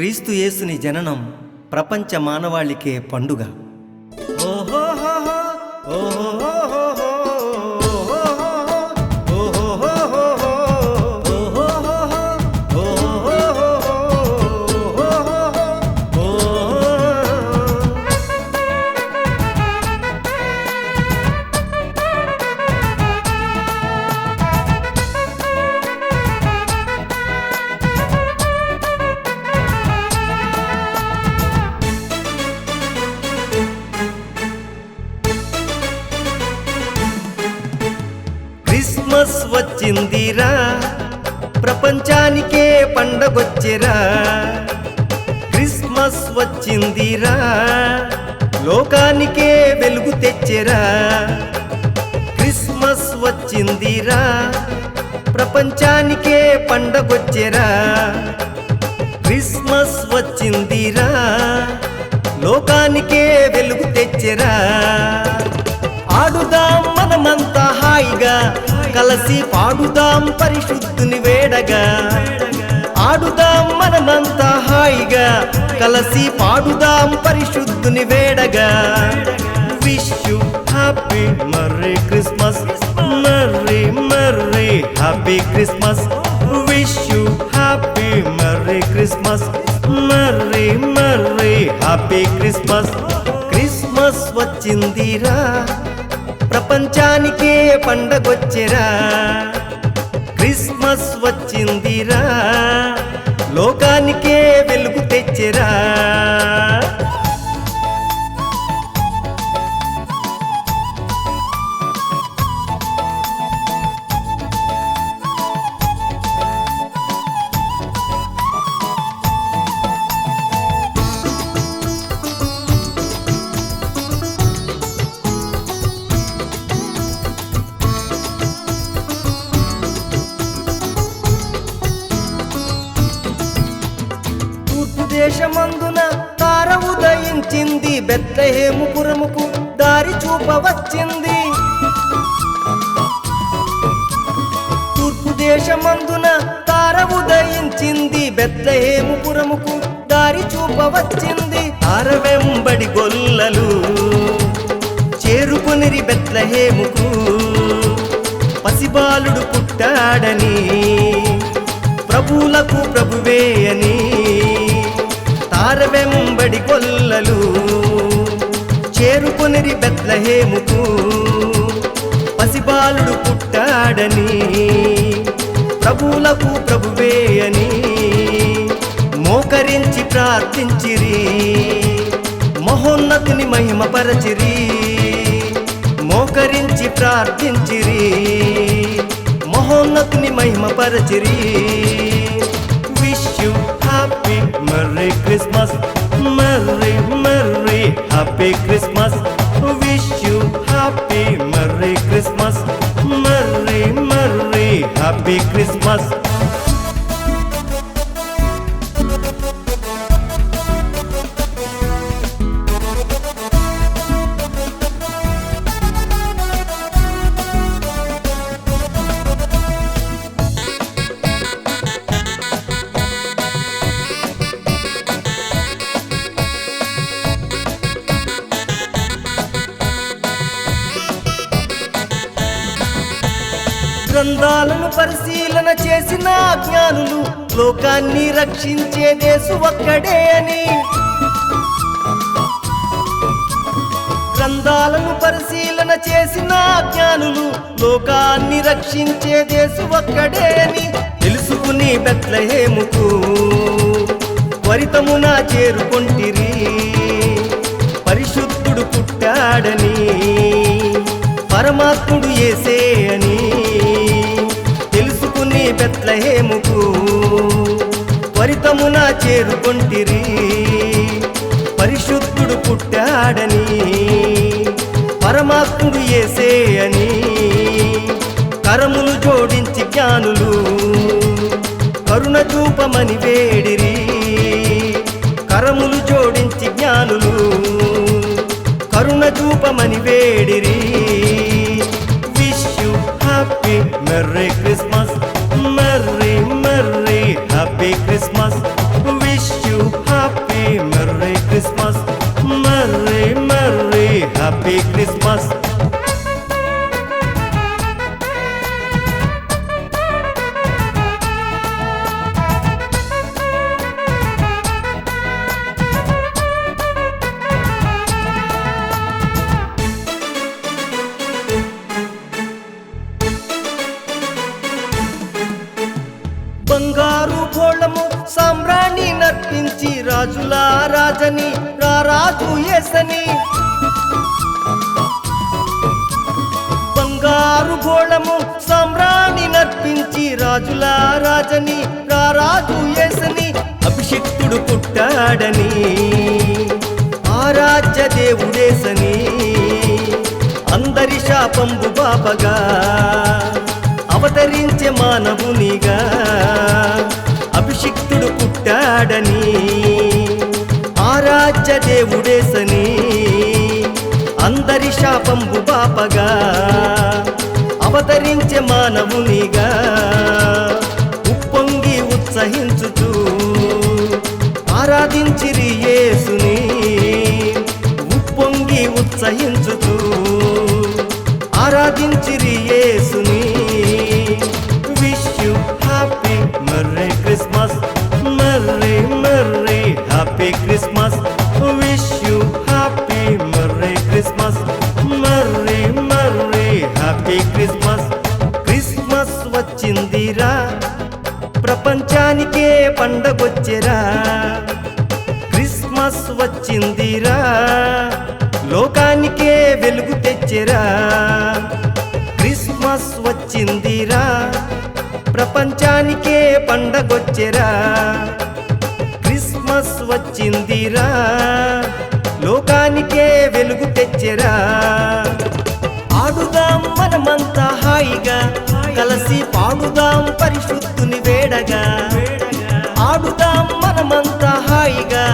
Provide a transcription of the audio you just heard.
క్రీస్తు యేసుని జననం ప్రపంచ మానవాళికే పండుగ. క్రిస్మస్ వచ్చిందిరా, ప్రపంచానికే పండగొచ్చిరా. క్రిస్మస్ వచ్చిందిరా, లోకానికే వెలుగు తెచ్చిరా. క్రిస్మస్ వచ్చిందిరా, ప్రపంచానికే పండగొచ్చిరా. క్రిస్మస్ వచ్చిందిరా, లోకానికే వెలుగు తెచ్చిరా. ఆడుదాం మనమంతా హాయిగా, కలసి పాడుదాం పరిశుద్ధుని వేడగా. ఆడుదాం మనమంతా హాయిగా, కలసి పాడుదాం పరిశుద్ధుని వేడగా. Wish you happy merry Christmas, merry merry happy Christmas. Wish you happy merry Christmas, merry merry happy Christmas. Christmas వచ్చిందిరా, ప్రపంచానికే పండగొచ్చిరా. క్రిస్మస్ వచ్చిందిరా, లోకానికే వెలుగు తెచ్చిరా. దేశమందున తార ఉదయించింది, బెత్లెహేము పురముకు దారి చూపవచ్చింది. తూర్పు దేశమందున తార ఉదయించింది, బెత్లెహేము పురముకు దారి చూపవచ్చింది. తార వెంబడి గొల్లలు చేరుకొనిరి బెత్లెహేముకు. పసిబాలుడు పుట్టాడని, ప్రభువులకు ప్రభువే అని. తార వెంబడి గొల్లలు చేరుకొనిరి బెత్లెహేముకు. పసిబాలుడు పుట్టాడని, ప్రభువులకు ప్రభువే అని. మోకరించి ప్రార్థించిరి, మహోన్నతుని మహిమపరచిరి. మోకరించి ప్రార్థించిరి, మహోన్నతుని మహిమపరచిరి. Wish you happy merry Christmas, merry merry happy Christmas. Wish you happy merry Christmas, merry merry happy Christmas. గ్రంథాలను పరిశీలన చేసిన జ్ఞానులు లోకాన్ని రక్షించే యేసు ఒక్కడే అని. గ్రంథాలను పరిశీలన చేసిన జ్ఞానులు లోకాన్ని రక్షించే యేసు ఒక్కడే అని తెలుసుకుని బెత్లెహేముకు త్వరితమున చేరుకొంటిరి. పరిశుద్ధుడు పుట్టాడని, పరమాత్ముడు యేసే అని తెలుసుకుని బెత్లెహేముకు త్వరితమున చేరుకొంటిరి. పరిశుద్ధుడు పుట్టాడని, పరమాత్ముడు యేసే అని. కరములు జోడించి జ్ఞానులు కరుణ చూపమని వేడిరి. కరములు జోడించి జ్ఞానులు కరుణ చూపమని వేడిరి. Wish you happy merry Christmas, merry merry happy Christmas. Wish you రాజుల రాజని రారాజు యేసని బంగారు గోళము సామ్రాణి నర్పించి రాజుల రాజని రారాజు యేసని అభిషిక్తుడు పుట్టాడని ఆరాధ్య దేవుడేసని అందరి శాపంబు బాపగా అవతరించే మానవునిగా అభిషిక్తుడు పుట్టాడని ఆరాధ్య దేవుడేసని అందరి శాపంబు బాపగా అవతరించే మానవునిగా ఉప్పొంగి ఉత్సహించుచు ఆరాధించిరి యేసుని ఉప్పొంగి ఉత్సహించుచు ఆరాధించిరి యేసుని wish you happy merry Christmas merry merry happy Christmas wish you happy merry Christmas merry merry happy Christmas Christmas వచ్చిందిరా ప్రపంచానికే పండగొచ్చెరా క్రిస్మస్ వచ్చిందిరా లోకానికే వెలుగు తెచ్చెరా క్రిస్మస్ వచ్చిందిరా ప్రపంచానికే పండగొచ్చెరా క్రిస్మస్ వచ్చిందిరా లోకానికే వెలుగు తెచ్చెరా ఆడుదాం మనమంతా హాయిగా కలిసి పాడుదాం పరిశుద్ధుని వేడగా ఆడుదాం మనమంతా హాయిగా